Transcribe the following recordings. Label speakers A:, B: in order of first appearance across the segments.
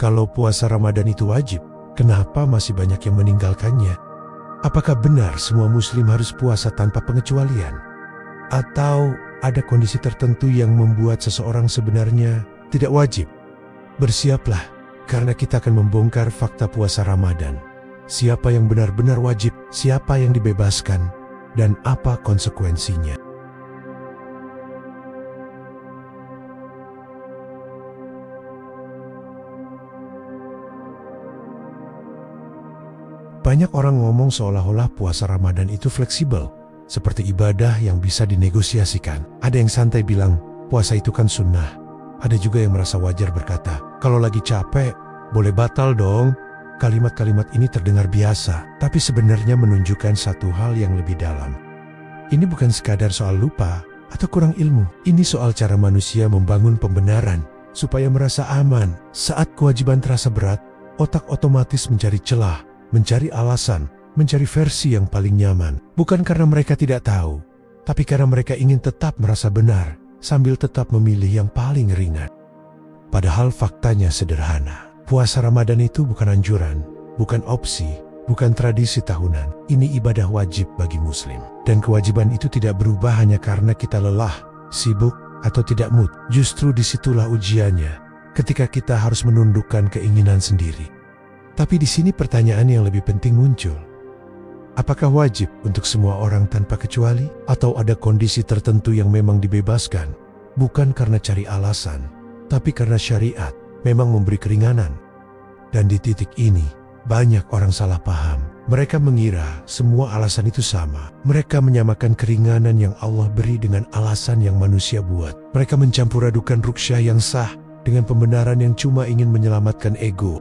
A: Kalau puasa Ramadan itu wajib, kenapa masih banyak yang meninggalkannya? Apakah benar semua muslim harus puasa tanpa pengecualian? Atau ada kondisi tertentu yang membuat seseorang sebenarnya tidak wajib? Bersiaplah, karena kita akan membongkar fakta puasa Ramadan. Siapa yang benar-benar wajib, siapa yang dibebaskan, dan apa konsekuensinya. Banyak orang ngomong seolah-olah puasa Ramadan itu fleksibel, seperti ibadah yang bisa dinegosiasikan. Ada yang santai bilang, puasa itu kan sunnah. Ada juga yang merasa wajar berkata, kalau lagi capek, boleh batal dong. Kalimat-kalimat ini terdengar biasa, tapi sebenarnya menunjukkan satu hal yang lebih dalam. Ini bukan sekadar soal lupa atau kurang ilmu. Ini soal cara manusia membangun pembenaran, supaya merasa aman. Saat kewajiban terasa berat, otak otomatis mencari celah, mencari alasan, mencari versi yang paling nyaman. Bukan karena mereka tidak tahu, tapi karena mereka ingin tetap merasa benar, sambil tetap memilih yang paling ringan. Padahal faktanya sederhana. Puasa Ramadan itu bukan anjuran, bukan opsi, bukan tradisi tahunan. Ini ibadah wajib bagi muslim. Dan kewajiban itu tidak berubah hanya karena kita lelah, sibuk, atau tidak mood. Justru disitulah ujiannya, ketika kita harus menundukkan keinginan sendiri. Tapi di sini pertanyaan yang lebih penting muncul. Apakah wajib untuk semua orang tanpa kecuali? Atau ada kondisi tertentu yang memang dibebaskan? Bukan karena cari alasan, tapi karena syariat memang memberi keringanan. Dan di titik ini, banyak orang salah paham. Mereka mengira semua alasan itu sama. Mereka menyamakan keringanan yang Allah beri dengan alasan yang manusia buat. Mereka mencampur adukan ruqyah yang sah dengan pembenaran yang cuma ingin menyelamatkan ego.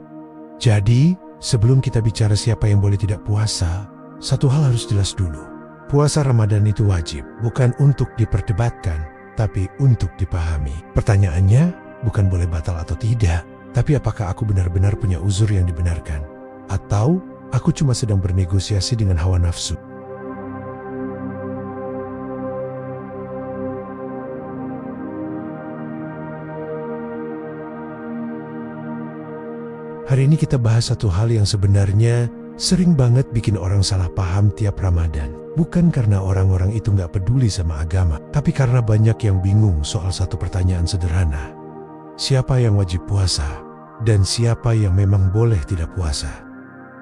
A: Jadi, sebelum kita bicara siapa yang boleh tidak puasa, satu hal harus jelas dulu. Puasa Ramadan itu wajib, bukan untuk diperdebatkan, tapi untuk dipahami. Pertanyaannya, bukan boleh batal atau tidak, tapi apakah aku benar-benar punya uzur yang dibenarkan? Atau, aku cuma sedang bernegosiasi dengan hawa nafsu? Hari ini kita bahas satu hal yang sebenarnya sering banget bikin orang salah paham tiap Ramadan. Bukan karena orang-orang itu nggak peduli sama agama, tapi karena banyak yang bingung soal satu pertanyaan sederhana. Siapa yang wajib puasa? Dan siapa yang memang boleh tidak puasa?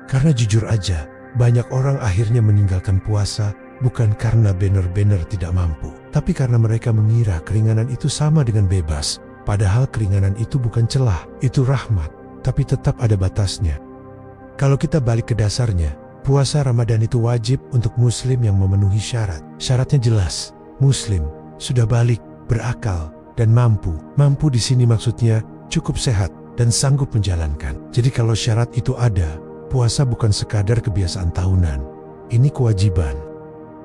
A: Karena jujur aja, banyak orang akhirnya meninggalkan puasa bukan karena benar-benar tidak mampu, tapi karena mereka mengira keringanan itu sama dengan bebas. Padahal keringanan itu bukan celah, itu rahmat. Tapi tetap ada batasnya. Kalau kita balik ke dasarnya, puasa Ramadan itu wajib untuk muslim yang memenuhi syarat. Syaratnya jelas, muslim, sudah balik, berakal, dan mampu. Mampu di sini maksudnya cukup sehat dan sanggup menjalankan. Jadi kalau syarat itu ada, puasa bukan sekadar kebiasaan tahunan. Ini kewajiban.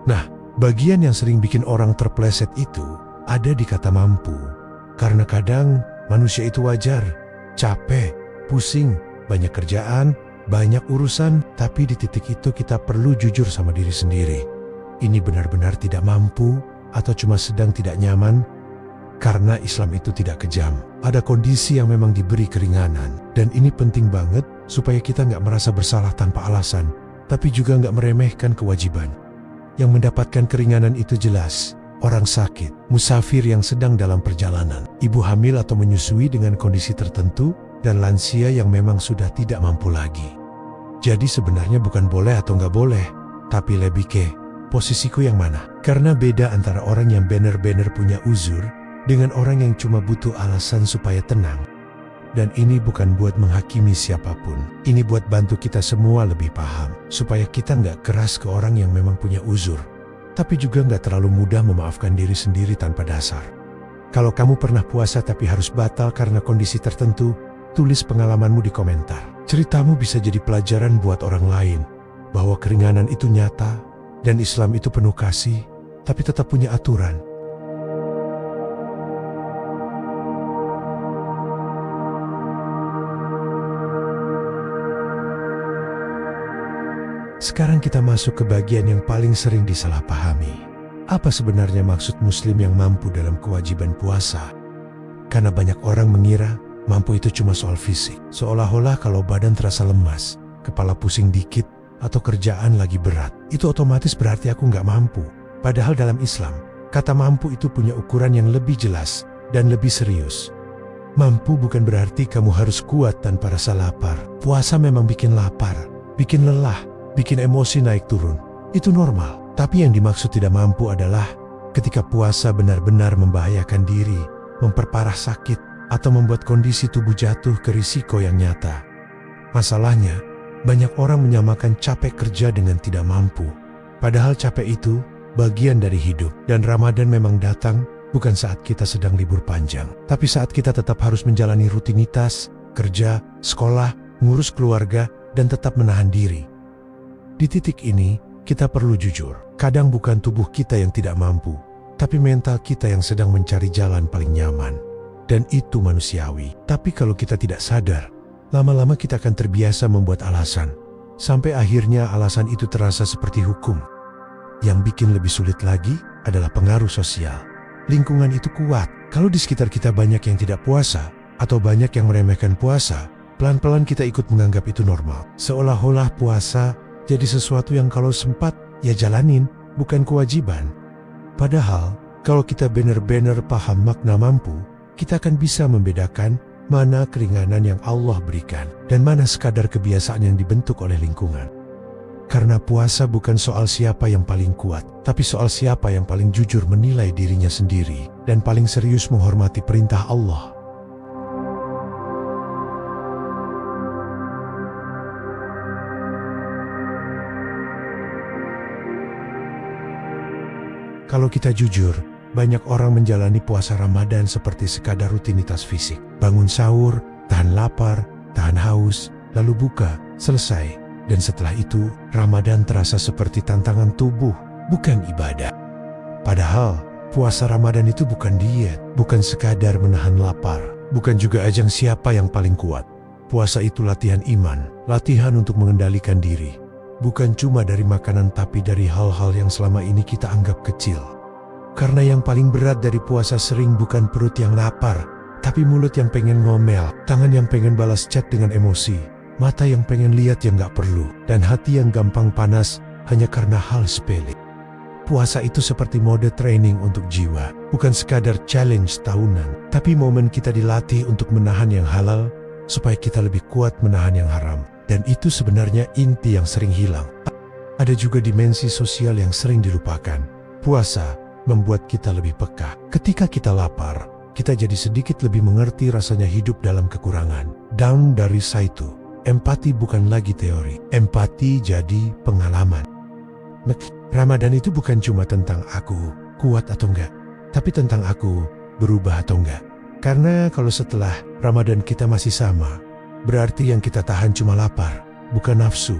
A: Nah, bagian yang sering bikin orang terpleset itu ada di kata mampu. Karena kadang manusia itu wajar, capek, pusing, banyak kerjaan, banyak urusan, tapi di titik itu kita perlu jujur sama diri sendiri. Ini benar-benar tidak mampu atau cuma sedang tidak nyaman? Karena Islam itu tidak kejam. Ada kondisi yang memang diberi keringanan. Dan ini penting banget supaya kita nggak merasa bersalah tanpa alasan, tapi juga nggak meremehkan kewajiban. Yang mendapatkan keringanan itu jelas. Orang sakit, musafir yang sedang dalam perjalanan, ibu hamil atau menyusui dengan kondisi tertentu, dan lansia yang memang sudah tidak mampu lagi. Jadi sebenarnya bukan boleh atau nggak boleh, tapi lebih ke posisiku yang mana. Karena beda antara orang yang benar-benar punya uzur dengan orang yang cuma butuh alasan supaya tenang. Dan ini bukan buat menghakimi siapapun. Ini buat bantu kita semua lebih paham, supaya kita nggak keras ke orang yang memang punya uzur, tapi juga nggak terlalu mudah memaafkan diri sendiri tanpa dasar. Kalau kamu pernah puasa tapi harus batal karena kondisi tertentu, tulis pengalamanmu di komentar. Ceritamu bisa jadi pelajaran buat orang lain, bahwa keringanan itu nyata, dan Islam itu penuh kasih, tapi tetap punya aturan. Sekarang kita masuk ke bagian yang paling sering disalahpahami. Apa sebenarnya maksud muslim yang mampu dalam kewajiban puasa? Karena banyak orang mengira mampu itu cuma soal fisik. Seolah-olah kalau badan terasa lemas, kepala pusing dikit, atau kerjaan lagi berat, itu otomatis berarti aku nggak mampu. Padahal dalam Islam, kata mampu itu punya ukuran yang lebih jelas dan lebih serius. Mampu bukan berarti kamu harus kuat tanpa rasa lapar. Puasa memang bikin lapar, bikin lelah, bikin emosi naik turun. Itu normal. Tapi yang dimaksud tidak mampu adalah ketika puasa benar-benar membahayakan diri, memperparah sakit, atau membuat kondisi tubuh jatuh ke risiko yang nyata. Masalahnya, banyak orang menyamakan capek kerja dengan tidak mampu. Padahal capek itu bagian dari hidup, dan Ramadan memang datang bukan saat kita sedang libur panjang, tapi saat kita tetap harus menjalani rutinitas, kerja, sekolah, ngurus keluarga, dan tetap menahan diri. Di titik ini, kita perlu jujur. Kadang bukan tubuh kita yang tidak mampu, tapi mental kita yang sedang mencari jalan paling nyaman. Dan itu manusiawi. Tapi kalau kita tidak sadar, lama-lama kita akan terbiasa membuat alasan. Sampai akhirnya alasan itu terasa seperti hukum. Yang bikin lebih sulit lagi adalah pengaruh sosial. Lingkungan itu kuat. Kalau di sekitar kita banyak yang tidak puasa, atau banyak yang meremehkan puasa, pelan-pelan kita ikut menganggap itu normal. Seolah-olah puasa jadi sesuatu yang kalau sempat, ya jalanin, bukan kewajiban. Padahal, kalau kita benar-benar paham makna mampu, kita akan bisa membedakan mana keringanan yang Allah berikan dan mana sekadar kebiasaan yang dibentuk oleh lingkungan. Karena puasa bukan soal siapa yang paling kuat, tapi soal siapa yang paling jujur menilai dirinya sendiri dan paling serius menghormati perintah Allah. Kalau kita jujur, banyak orang menjalani puasa Ramadan seperti sekadar rutinitas fisik. Bangun sahur, tahan lapar, tahan haus, lalu buka, selesai. Dan setelah itu, Ramadan terasa seperti tantangan tubuh, bukan ibadah. Padahal, puasa Ramadan itu bukan diet, bukan sekadar menahan lapar, bukan juga ajang siapa yang paling kuat. Puasa itu latihan iman, latihan untuk mengendalikan diri. Bukan cuma dari makanan tapi dari hal-hal yang selama ini kita anggap kecil. Karena yang paling berat dari puasa sering bukan perut yang lapar, tapi mulut yang pengen ngomel, tangan yang pengen balas chat dengan emosi, mata yang pengen lihat yang gak perlu, dan hati yang gampang panas hanya karena hal sepele. Puasa itu seperti mode training untuk jiwa, bukan sekadar challenge tahunan, tapi momen kita dilatih untuk menahan yang halal, supaya kita lebih kuat menahan yang haram. Dan itu sebenarnya inti yang sering hilang. Ada juga dimensi sosial yang sering dilupakan. Puasa membuat kita lebih peka. Ketika kita lapar, kita jadi sedikit lebih mengerti rasanya hidup dalam kekurangan. Dan dari situ, empati bukan lagi teori. Empati jadi pengalaman. Ramadan itu bukan cuma tentang aku kuat atau enggak, tapi tentang aku berubah atau enggak. Karena kalau setelah Ramadan kita masih sama, berarti yang kita tahan cuma lapar, bukan nafsu.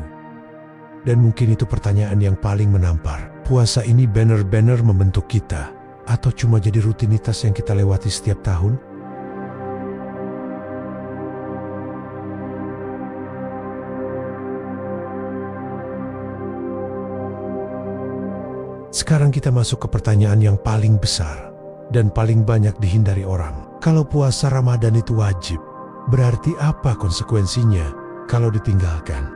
A: Dan mungkin itu pertanyaan yang paling menampar. Puasa ini benar-benar membentuk kita, atau cuma jadi rutinitas yang kita lewati setiap tahun? Sekarang kita masuk ke pertanyaan yang paling besar dan paling banyak dihindari orang. Kalau puasa Ramadan itu wajib, berarti apa konsekuensinya kalau ditinggalkan?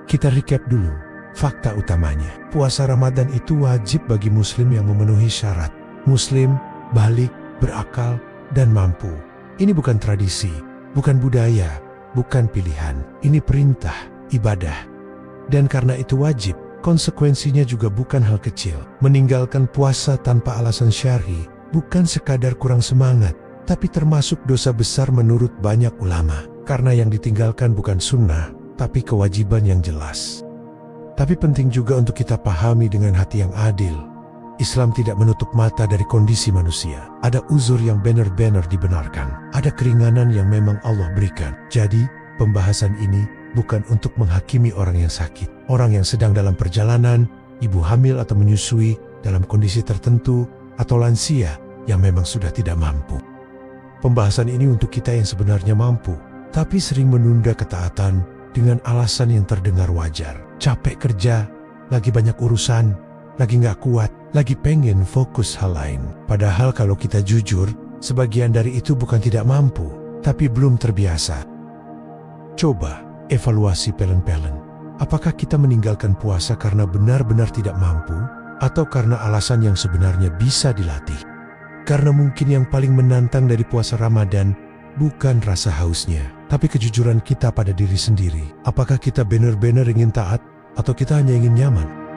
A: Kita recap dulu fakta utamanya. Puasa Ramadan itu wajib bagi muslim yang memenuhi syarat. Muslim, balik, berakal, dan mampu. Ini bukan tradisi, bukan budaya, bukan pilihan. Ini perintah, ibadah. Dan karena itu wajib, konsekuensinya juga bukan hal kecil. Meninggalkan puasa tanpa alasan syar'i bukan sekadar kurang semangat, tapi termasuk dosa besar menurut banyak ulama. Karena yang ditinggalkan bukan sunnah, tapi kewajiban yang jelas. Tapi penting juga untuk kita pahami dengan hati yang adil. Islam tidak menutup mata dari kondisi manusia. Ada uzur yang benar-benar dibenarkan. Ada keringanan yang memang Allah berikan. Jadi, pembahasan ini bukan untuk menghakimi orang yang sakit, orang yang sedang dalam perjalanan, ibu hamil atau menyusui, dalam kondisi tertentu, atau lansia yang memang sudah tidak mampu. Pembahasan ini untuk kita yang sebenarnya mampu, tapi sering menunda ketaatan dengan alasan yang terdengar wajar. Capek kerja, lagi banyak urusan, lagi gak kuat, lagi pengen fokus hal lain. Padahal kalau kita jujur, sebagian dari itu bukan tidak mampu, tapi belum terbiasa. Coba evaluasi pelen-pelen. Apakah kita meninggalkan puasa karena benar-benar tidak mampu, atau karena alasan yang sebenarnya bisa dilatih? Karena mungkin yang paling menantang dari puasa Ramadan bukan rasa hausnya, tapi kejujuran kita pada diri sendiri. Apakah kita benar-benar ingin taat, atau kita hanya ingin nyaman?